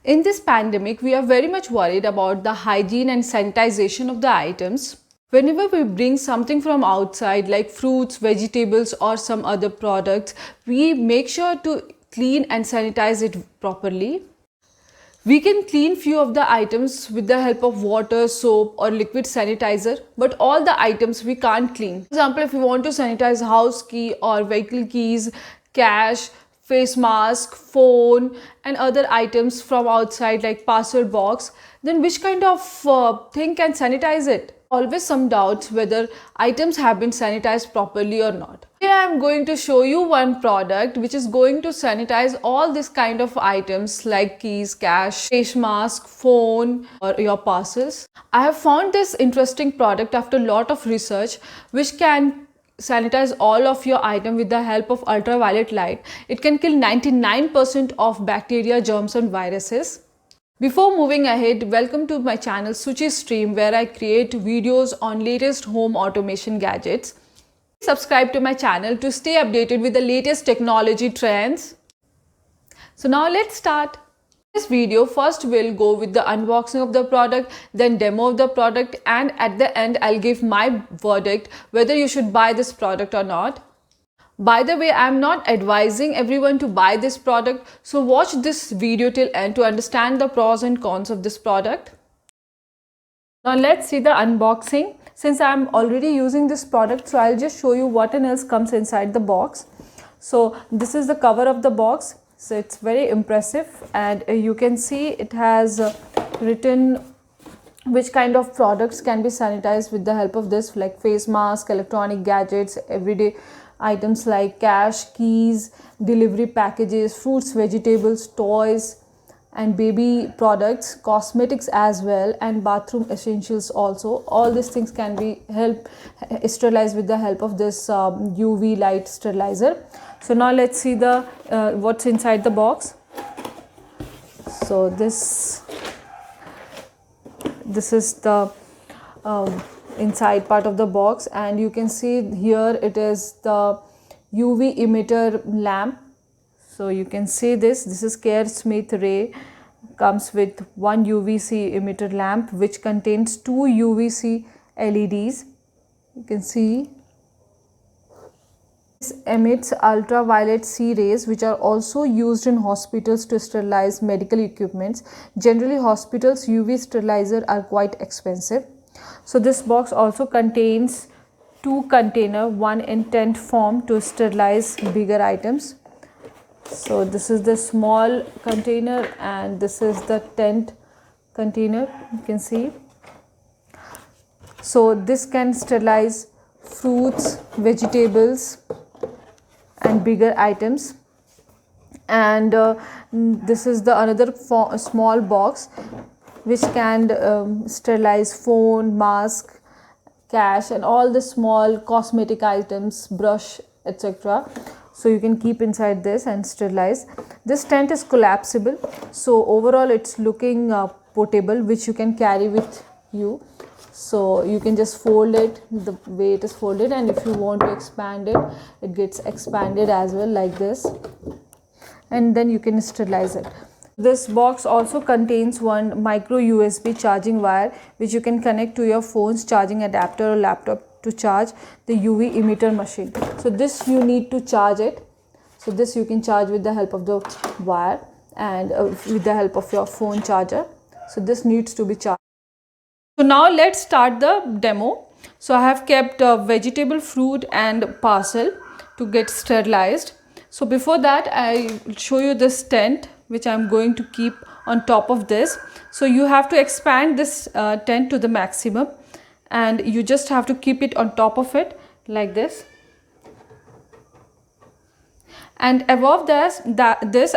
In this pandemic, we are very much worried about the hygiene and sanitization of the items. Whenever we bring something from outside like fruits, vegetables or some other products, we make sure to clean and sanitize it properly. We can clean few of the items with the help of water, soap or liquid sanitizer, but all the items we can't clean. For example, if you want to sanitize house key or vehicle keys, cash, face mask, phone and other items from outside like parcel box, then which kind of thing can sanitize it? Always some doubts whether items have been sanitized properly or not. Here I am going to show you one product which is going to sanitize all this kind of items like keys, cash, face mask, phone or your parcels. I have found this interesting product after a lot of research which can sanitize all of your item with the help of ultraviolet light. It can kill 99% of bacteria, germs and viruses. Before moving ahead, welcome to my channel Suchi Stream, where I create videos on latest home automation gadgets. Subscribe to my channel to stay updated with the latest technology trends. So now let's start. In this video, first we'll go with the unboxing of the product, then demo of the product, and at the end I'll give my verdict whether you should buy this product or not. By the way, I'm not advising everyone to buy this product, so watch this video till end to understand the pros and cons of this product. Now let's see the unboxing. Since I'm already using this product, so I'll just show you what else comes inside the box. So this is the cover of the box. So it's very impressive, and you can see it has written which kind of products can be sanitized with the help of this, like face mask, electronic gadgets, everyday items like cash, keys, delivery packages, fruits, vegetables, toys and baby products, cosmetics as well, and bathroom essentials also. All these things can be sterilized with the help of this UV light sterilizer. So now let's see the what's inside the box. So this is the inside part of the box, and you can see here it is the UV emitter lamp. So you can see this is Care Smith Ray, comes with one UVC emitter lamp which contains two UVC LEDs. You can see this emits ultraviolet C rays which are also used in hospitals to sterilize medical equipments. Generally, hospitals UV sterilizer are quite expensive. So this box also contains two containers, one in tent form to sterilize bigger items. So this is the small container and this is the tent container, you can see. So this can sterilize fruits, vegetables and bigger items. And this is the another small box which can sterilize phone, mask, cash and all the small cosmetic items, brush, etc. So you can keep inside this and sterilize. This tent is collapsible, so overall it's looking portable, which you can carry with you. So you can just fold it the way it is folded, and if you want to expand it, it gets expanded as well like this, and then you can sterilize it. This box also contains one micro USB charging wire which you can connect to your phone's charging adapter or laptop to charge the UV emitter machine. So this you need to charge it. So this you can charge with the help of the wire and with the help of your phone charger. So this needs to be charged. So now let's start the demo. So I have kept vegetable, fruit and parcel to get sterilized. So before that, I will show you this tent which I am going to keep on top of this. So you have to expand this tent to the maximum, and you just have to keep it on top of it like this. And above this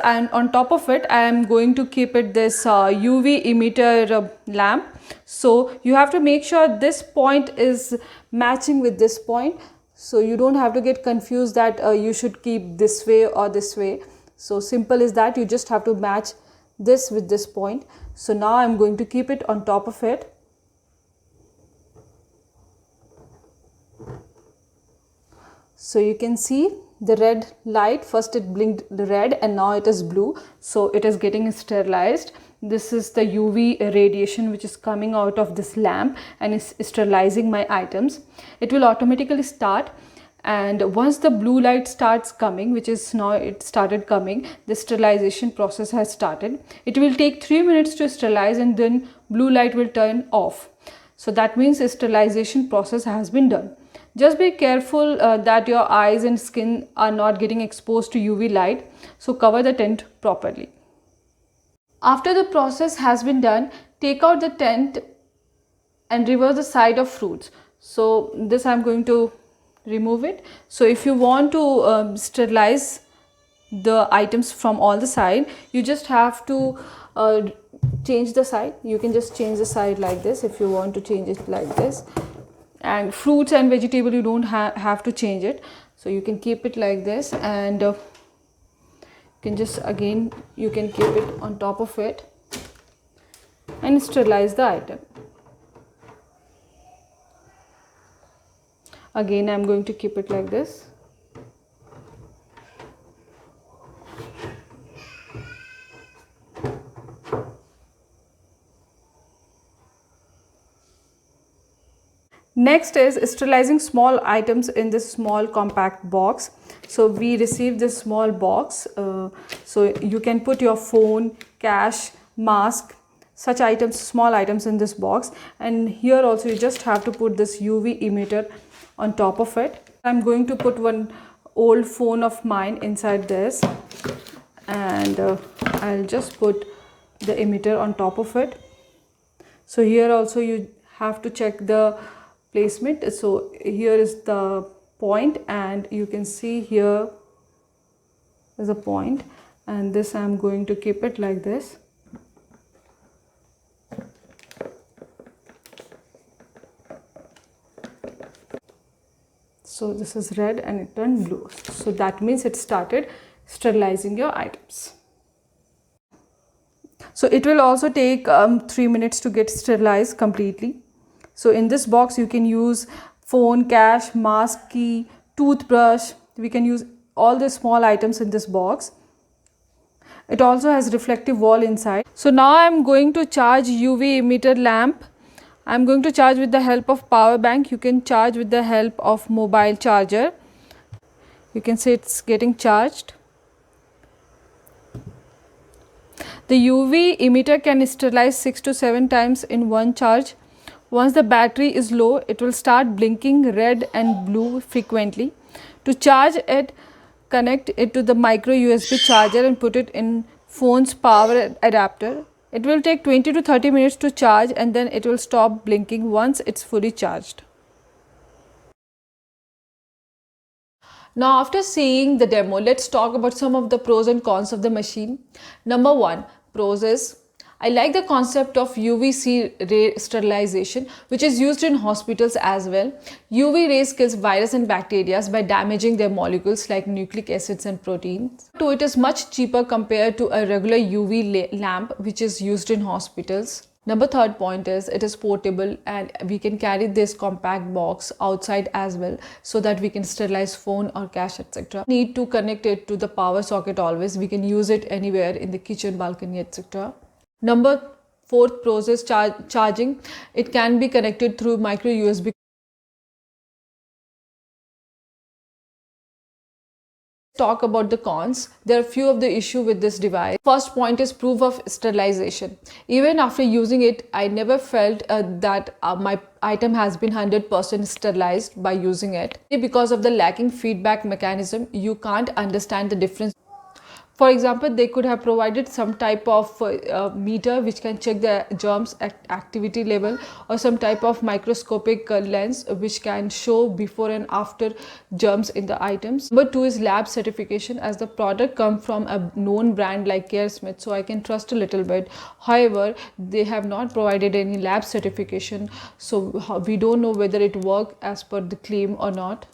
and on top of it, I am going to keep it this UV emitter lamp. So you have to make sure this point is matching with this point. So you don't have to get confused that you should keep this way or this way. So simple is that you just have to match this with this point. So now I'm going to keep it on top of it. So you can see the red light, first it blinked red and now it is blue. So it is getting sterilized. this is the UV radiation which is coming out of this lamp and is sterilizing my items. It will automatically start, and once the blue light starts coming, which is now it started coming, the sterilization process has started. It will take 3 minutes to sterilize and then blue light will turn off. So that means the sterilization process has been done. Just be careful that your eyes and skin are not getting exposed to UV light, so cover the tent properly. After the process has been done, take out the tent and reverse the side of fruits. So this I'm going to remove it. So if you want to sterilize the items from all the side, you just have to change the side. You can just change the side like this if you want to change it like this. And fruits and vegetable, you don't have to change it, so you can keep it like this, and you can just again you can keep it on top of it and sterilize the item. Again I'm going to keep it like this. Next is sterilizing small items in this small compact box. So we received this small box, so you can put your phone, cash, mask, such items, small items in this box. And here also you just have to put this UV emitter on top of it. I'm going to put one old phone of mine inside this, and I'll just put the emitter on top of it. So here also you have to check the placement. So here is the point, and you can see here is a point, and this I'm going to keep it like this. So this is red and it turned blue, so that means it started sterilizing your items. So it will also take 3 minutes to get sterilized completely. So in this box you can use phone, cash, mask, key, toothbrush. We can use all the small items in this box. It also has reflective wall inside. So now I'm going to charge UV emitter lamp. I'm going to charge with the help of power bank. You can charge with the help of mobile charger. You can see it's getting charged. The UV emitter can sterilize 6 to 7 times in one charge. Once the battery is low, it will start blinking red and blue frequently. To charge it, connect it to the micro USB charger and put it in phone's power adapter. It will take 20 to 30 minutes to charge, and then it will stop blinking once it's fully charged. Now after seeing the demo, let's talk about some of the pros and cons of the machine. Number 1, pros is, I like the concept of UVC ray sterilization, which is used in hospitals as well. UV rays kills virus and bacteria by damaging their molecules like nucleic acids and proteins. So it is much cheaper compared to a regular UV lamp which is used in hospitals. Number 3rd point is, it is portable and we can carry this compact box outside as well, so that we can sterilize phone or cash, etc. Need to connect it to the power socket always. We can use it anywhere in the kitchen, balcony, etc. Number 4th pros is charging. It can be connected through micro USB. Talk about the cons. There are few of the issue with this device. First point is proof of sterilization. Even after using it, I never felt that my item has been 100% sterilized by using it. Because of the lacking feedback mechanism, you can't understand the difference. For example, they could have provided some type of meter which can check the germs activity level, or some type of microscopic lens which can show before and after germs in the items. Number 2 is lab certification, as the product comes from a known brand like CareSmith, so I can trust a little bit. However, they have not provided any lab certification, so we don't know whether it works as per the claim or not.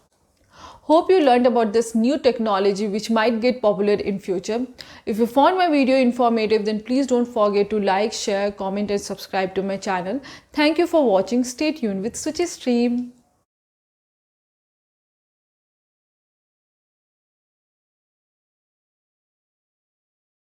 Hope you learned about this new technology which might get popular in future. If you found my video informative, then please don't forget to like, share, comment and subscribe to my channel. Thank you for watching. Stay tuned with Suchi Stream.